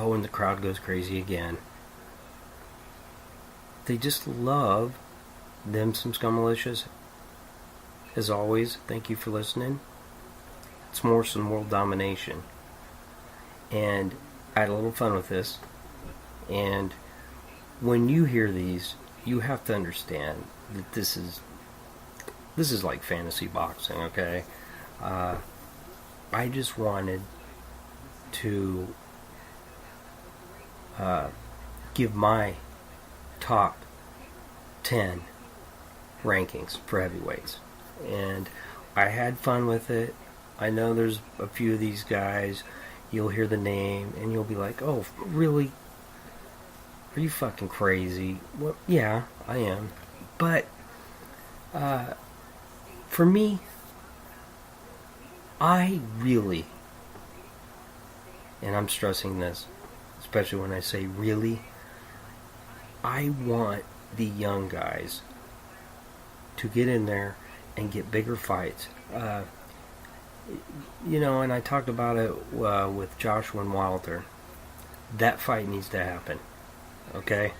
Oh, and the crowd goes crazy again. They just love them some scum militias. As always, thank you for listening. It's Morrison World Domination. And I had a little fun with this. And when you hear these, you have to understand that this is like fantasy boxing, okay? I just wanted to give my top 10 rankings for heavyweights. And I had fun with it. I know there's a few of these guys, you'll hear the name and you'll be like, oh, really? Are you fucking crazy? Well, yeah, I am. But for me, I really, and I'm stressing this, especially when I say really, I want the young guys to get in there and get bigger fights. And I talked about it with Joshua and Wilder. That fight needs to happen. Okay?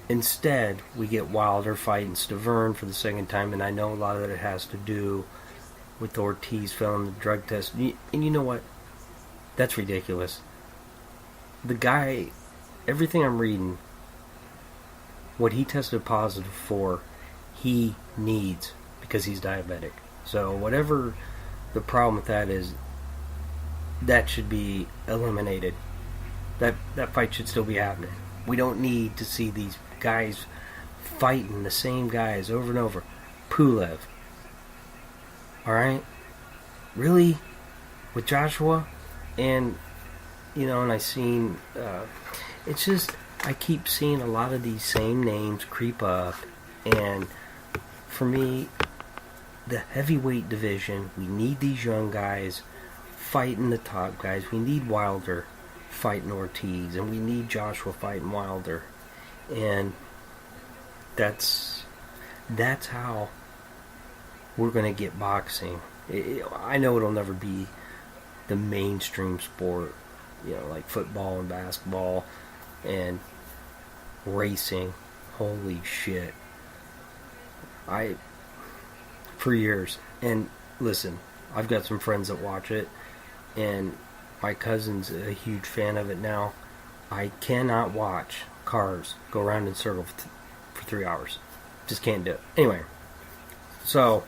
Instead, we get Wilder fighting Stavern for the second time, and I know a lot of it has to do with Ortiz failing the drug test. And you know what? That's ridiculous. The guy, everything I'm reading, what he tested positive for, he needs because he's diabetic. So whatever the problem with that is, that should be eliminated. That fight should still be happening. We don't need to see these guys fighting the same guys over and over. Pulev. Alright? Really? With Joshua? And I seen it's just, I keep seeing a lot of these same names creep up, and for me, the heavyweight division, we need these young guys fighting the top guys. We need Wilder fighting Ortiz, and we need Joshua fighting Wilder, and that's how we're going to get boxing. I know it'll never be the mainstream sport, like football and basketball and racing. Holy shit. For years, and listen, I've got some friends that watch it, and my cousin's a huge fan of it now. I cannot watch cars go around in circles for 3 hours. Just can't do it. Anyway, so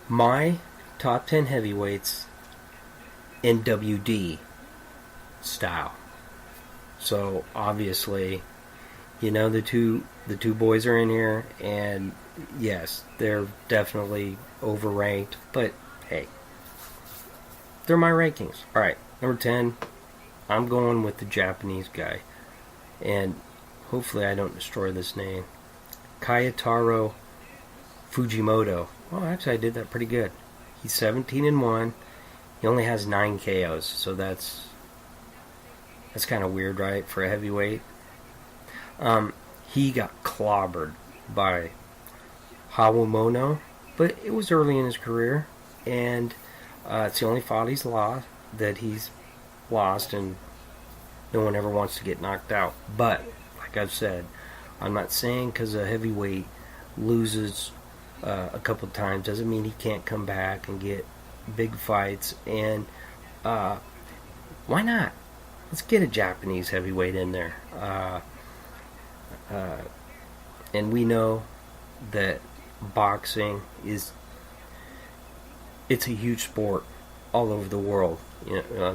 my top 10 heavyweights MWD style. So obviously, the two boys are in here, and yes, they're definitely overranked, but hey, they're my rankings. Alright, number 10, I'm going with the Japanese guy, and hopefully I don't destroy this name, Kayataro Fujimoto. Well, actually I did that pretty good. He's 17-1. He only has 9 KOs, so that's kind of weird, right, for a heavyweight. He got clobbered by Hawamono, but it was early in his career, and it's the only fight he's lost, and no one ever wants to get knocked out. But, like I've said, I'm not saying because a heavyweight loses a couple times doesn't mean he can't come back and get big fights, and why not? Let's get a Japanese heavyweight in there. And we know that boxing it's a huge sport all over the world,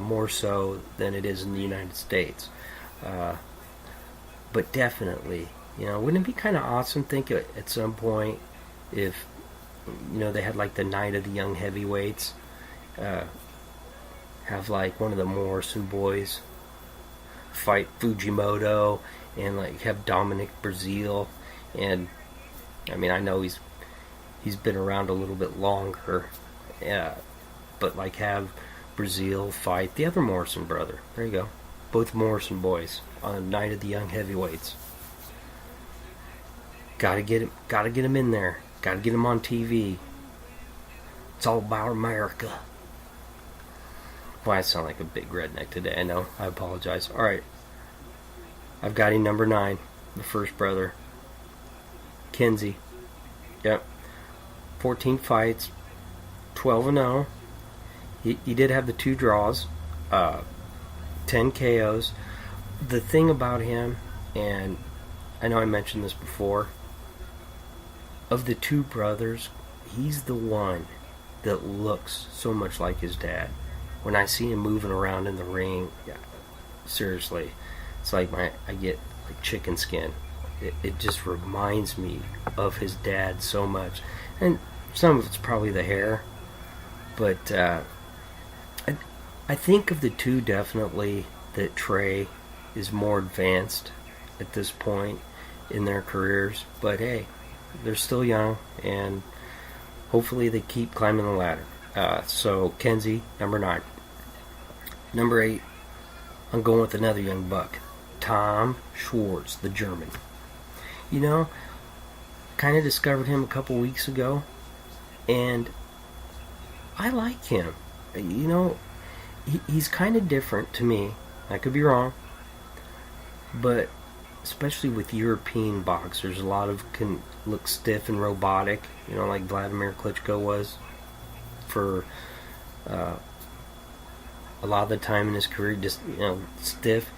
more so than it is in the United States. But definitely, wouldn't it be kind of awesome, think at some point, if they had like the night of the young heavyweights, have like one of the Morrison boys fight Fujimoto, and like have Dominic Breazeale, and I know he's been around a little bit longer, but like have Breazeale fight the other Morrison brother. There you go, both Morrison boys on the night of the young heavyweights. Gotta get him in there. Gotta get him on TV. It's all about America. Well, I sound like a big redneck today. I know. I apologize. All right. I've got him number 9, the first brother. Kenzie. Yep. 14 fights, 12-0. He did have the 2 draws, 10 KOs. The thing about him, and I know I mentioned this before, of the 2 brothers, he's the one that looks so much like his dad. When I see him moving around in the ring, yeah, seriously, it's like I get like chicken skin. It just reminds me of his dad so much. And some of it's probably the hair, but I think of the 2 definitely that Trey is more advanced at this point in their careers. But hey, they're still young, and hopefully they keep climbing the ladder. So Kenzie, number 9. Number 8, I'm going with another young buck, Tom Schwartz, the German. You know, kind of discovered him a couple weeks ago, and I like him. You know, he's kind of different to me. I could be wrong, but especially with European boxers, a lot of can look stiff and robotic. You know, like Vladimir Klitschko was for a lot of the time in his career, just, you know, stiff.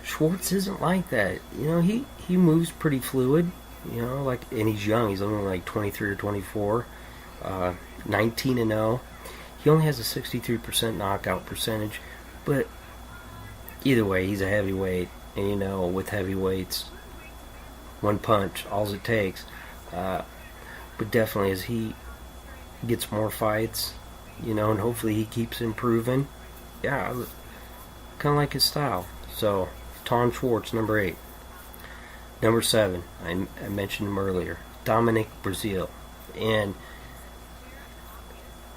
Schwartz isn't like that. You know, he moves pretty fluid. You know, like, and he's young. He's only like 23 or 24, 19-0. He only has a 63% knockout percentage, but either way, he's a heavyweight, and you know, with heavyweights, one punch, all it takes. But definitely, as he gets more fights, you know, and hopefully he keeps improving. Yeah, kind of like his style. So, Tom Schwartz, number 8. Number 7, I mentioned him earlier, Dominic Breazeale. And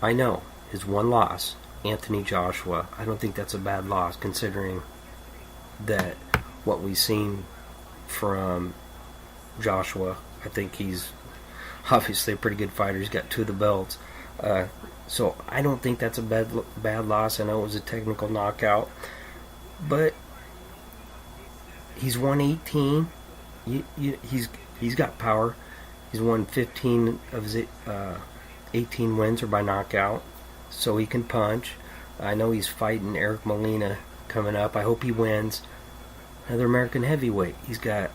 I know his one loss, Anthony Joshua, I don't think that's a bad loss considering that what we've seen from Joshua. I think he's obviously a pretty good fighter. He's got 2 of the belts. So I don't think that's a bad loss. I know it was a technical knockout, but he's won 18. He's got power. He's won 15 of his 18 wins are by knockout, so he can punch. I know he's fighting Eric Molina coming up. I hope he wins. Another American heavyweight. He's got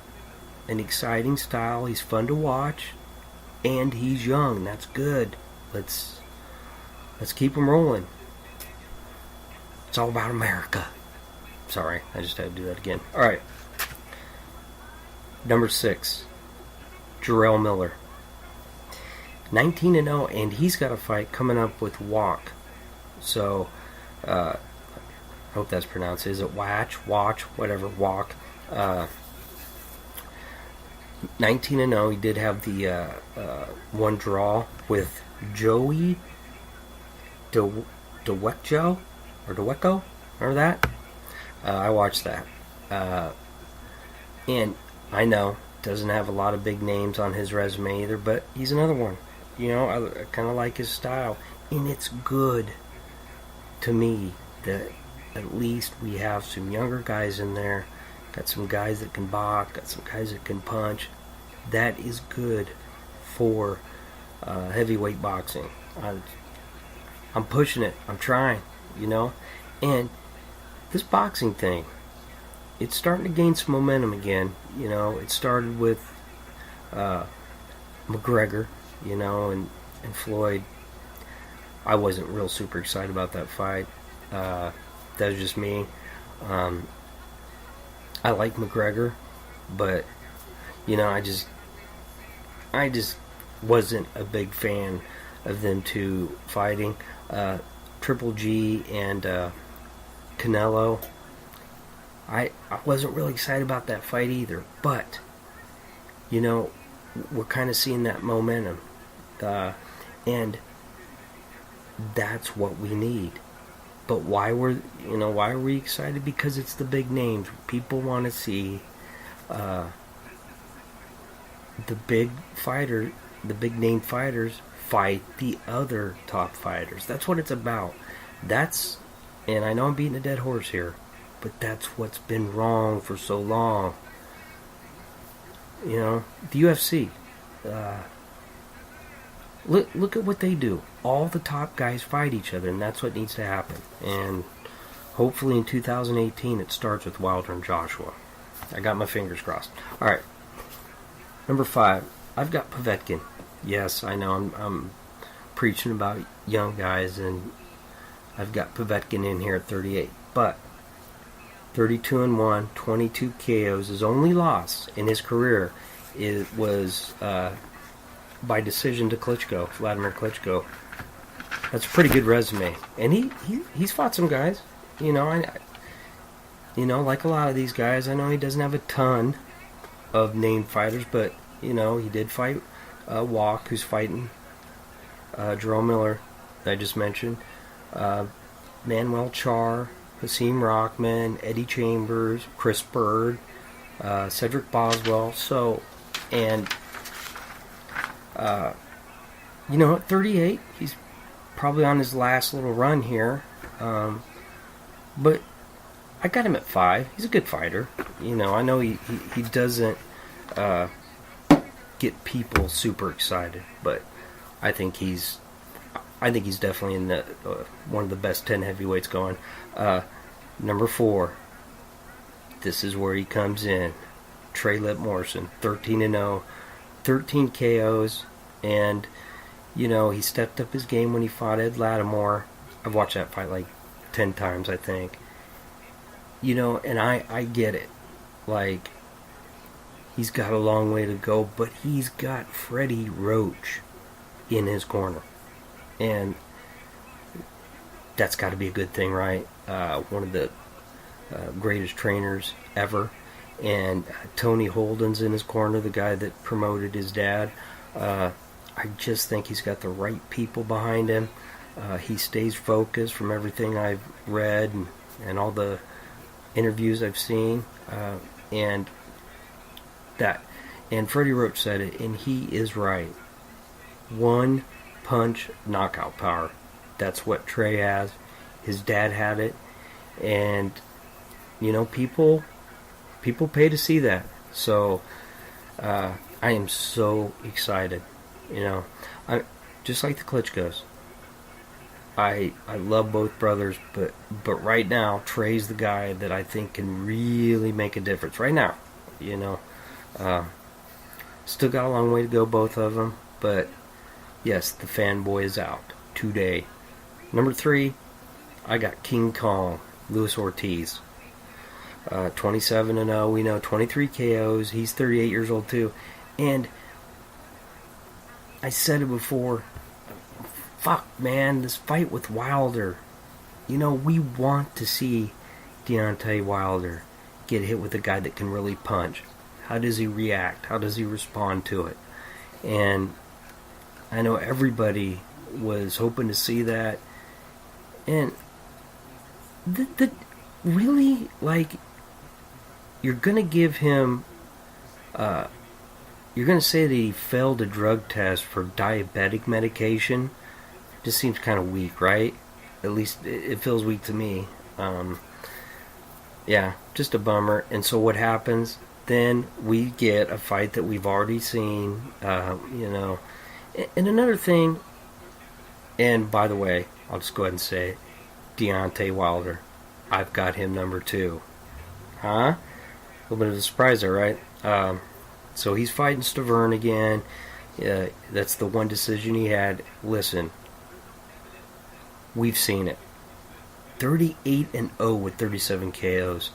an exciting style. He's fun to watch, and he's young. That's good. Let's keep him rolling. It's all about America. Sorry, I just had to do that again. All right. Number 6, Jarrell Miller. 19-0, and he's got a fight coming up with Walk. So, I hope that's pronounced. Is it Watch, whatever, Walk. 19-0. He did have the one draw with Joey DeWeco, remember that? I watched that. And I know doesn't have a lot of big names on his resume either, but he's another one. You know, I kind of like his style, and it's good to me that at least we have some younger guys in there. Got some guys that can box, got some guys that can punch. That is good for heavyweight boxing. I'm pushing it. I'm trying, you know. And this boxing thing, it's starting to gain some momentum again. You know, it started with McGregor, you know, and Floyd. I wasn't real super excited about that fight. That was just me. I like McGregor, but you know, I just wasn't a big fan of them two fighting. Triple G and Canelo. I wasn't really excited about that fight either, but you know, we're kind of seeing that momentum, and that's what we need. But why are we excited? Because it's the big names. People want to see the big fighter, the big name fighters fight the other top fighters. That's what it's about. That's And I know I'm beating a dead horse here, but that's what's been wrong for so long. You know, the UFC. Look at what they do. All the top guys fight each other, and that's what needs to happen. And hopefully in 2018 it starts with Wilder and Joshua. I got my fingers crossed. All right. Number 5, I've got Povetkin. Yes, I know I'm preaching about young guys, and I've got Povetkin in here at 38. But 32-1, 22 KOs. His only loss in his career was by decision to Klitschko, Vladimir Klitschko. That's a pretty good resume, and he's fought some guys. You know, like a lot of these guys, I know he doesn't have a ton of named fighters, but he did fight Walk, who's fighting Jerome Miller, that I just mentioned, Manuel Char, Hasim Rockman, Eddie Chambers, Chris Bird, Cedric Boswell. So, and at 38, he's probably on his last little run here. But I got him at 5. He's a good fighter. I know he doesn't get people super excited, but I think he's definitely in the one of the best 10 heavyweights going. Number 4, this is where he comes in. Trey-Lippe-Morrison, 13-0, 13 KOs, and he stepped up his game when he fought Ed Lattimore. I've watched that fight like 10 times, I think. And I get it. Like, he's got a long way to go, but he's got Freddie Roach in his corner. And that's got to be a good thing, right? One of the greatest trainers ever. And Tony Holden's in his corner, the guy that promoted his dad. I just think he's got the right people behind him. He stays focused from everything I've read and all the interviews I've seen. And Freddie Roach said it, and he is right. One punch knockout power. That's what Trey has. His dad had it. And, people pay to see that. So, I am so excited. I just like the Klitschkos. I love both brothers, but right now Trey's the guy that I think can really make a difference. Right now, still got a long way to go, both of them. But yes, the fanboy is out today. Number 3, I got King Kong, Luis Ortiz. 27-0. We know 23 KOs. He's 38 years old too, and I said it before. Fuck, man, this fight with Wilder. We want to see Deontay Wilder get hit with a guy that can really punch. How does he react? How does he respond to it? And I know everybody was hoping to see that. And really, like, you're going to give him... you're going to say that he failed a drug test for diabetic medication? Just seems kind of weak, right? At least it feels weak to me. Yeah, just a bummer. And so what happens? Then we get a fight that we've already seen, And another thing, and by the way, I'll just go ahead and say it, Deontay Wilder. I've got him number 2. Huh? A little bit of a surprise there, right? So he's fighting Stavern again. That's the one decision he had. Listen, we've seen it. 38-0 with 37 KOs.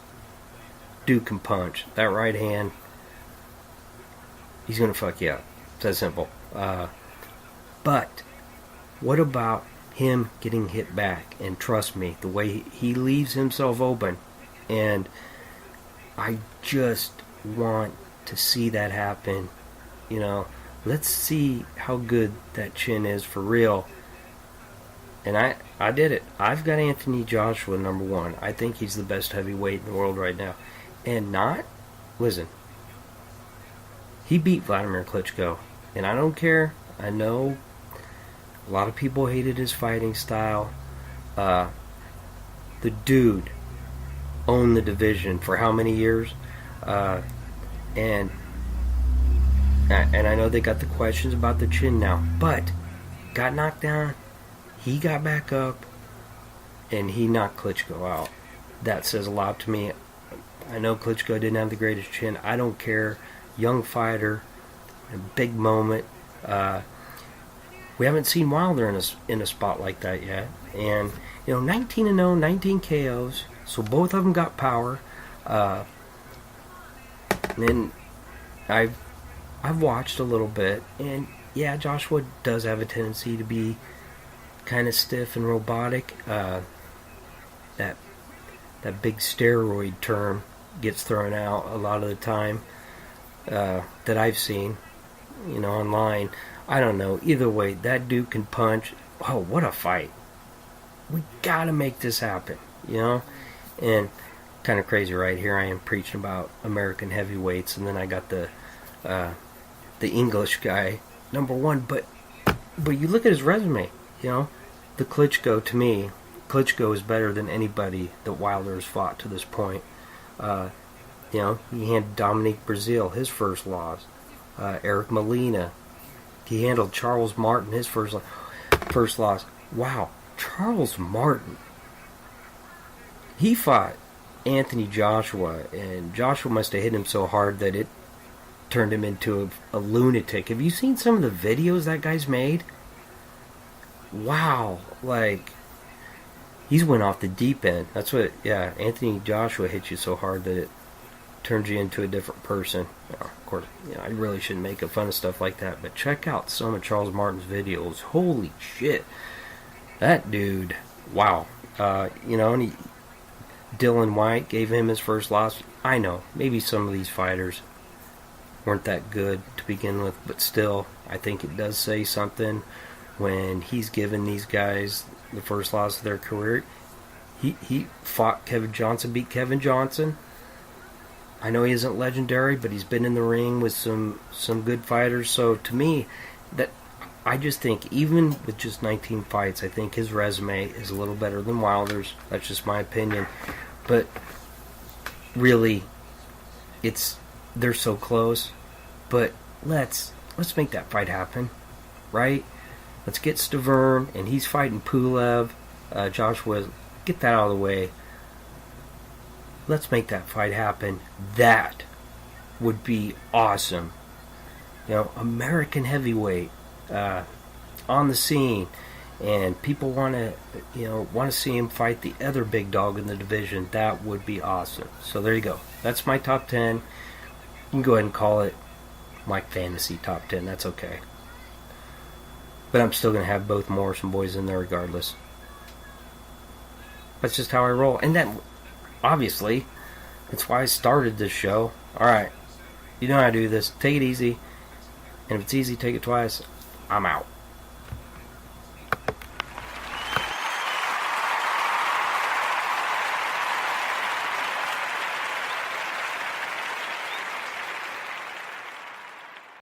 Dude can punch. That right hand, he's going to fuck you up. It's that simple. But what about him getting hit back? And trust me, the way he leaves himself open, and I just want to see that happen. Let's see how good that chin is for real. And I did it. I've got Anthony Joshua number 1. I think he's the best heavyweight in the world right now. And listen, he beat Vladimir Klitschko. And I don't care. I know a lot of people hated his fighting style. The dude owned the division for how many years? And I know they got the questions about the chin now, but got knocked down, he got back up, and he knocked Klitschko out. That says a lot to me. I know Klitschko didn't have the greatest chin. I don't care. Young fighter, a big moment. We haven't seen Wilder in a spot like that yet. And 19-0, 19 KOs. So both of them got power. And then I've watched a little bit, and yeah, Joshua does have a tendency to be kind of stiff and robotic. That big steroid term gets thrown out a lot of the time that I've seen, online. I don't know. Either way, that dude can punch. Oh, what a fight! We gotta make this happen, And kind of crazy, right? Here I am preaching about American heavyweights, and then I got the English guy, number one. But you look at his resume, the Klitschko, to me, Klitschko is better than anybody that Wilder has fought to this point. He handled Dominique Brazil, his first loss. Eric Molina. He handled Charles Martin, his first loss. Wow, Charles Martin. He fought Anthony Joshua, and Joshua must have hit him so hard that it turned him into a lunatic. Have you seen some of the videos that guy's made? Wow, he's went off the deep end. That's what, Anthony Joshua hits you so hard that it turns you into a different person. Of course, I really shouldn't make fun of stuff like that, but check out some of Charles Martin's videos. Holy shit. That dude, wow. And Dylan White gave him his first loss. I know, maybe some of these fighters weren't that good to begin with, but still, I think it does say something when he's given these guys the first loss of their career. He fought Kevin Johnson, beat Kevin Johnson. I know he isn't legendary, but he's been in the ring with some good fighters. So to me, that I just think even with just 19 fights, I think his resume is a little better than Wilder's. That's just my opinion. But really, they're so close. But let's make that fight happen, right? Let's get Stavern, and he's fighting Pulev. Joshua, get that out of the way. Let's make that fight happen. That would be awesome. American heavyweight on the scene, and people want to see him fight the other big dog in the division. That would be awesome. So there you go. That's my top 10. You can go ahead and call it my fantasy top 10. That's okay. But I'm still going to have both Morrison boys in there regardless. That's just how I roll. And that, obviously, that's why I started this show. Alright, you know how to do this. Take it easy. And if it's easy, take it twice. I'm out.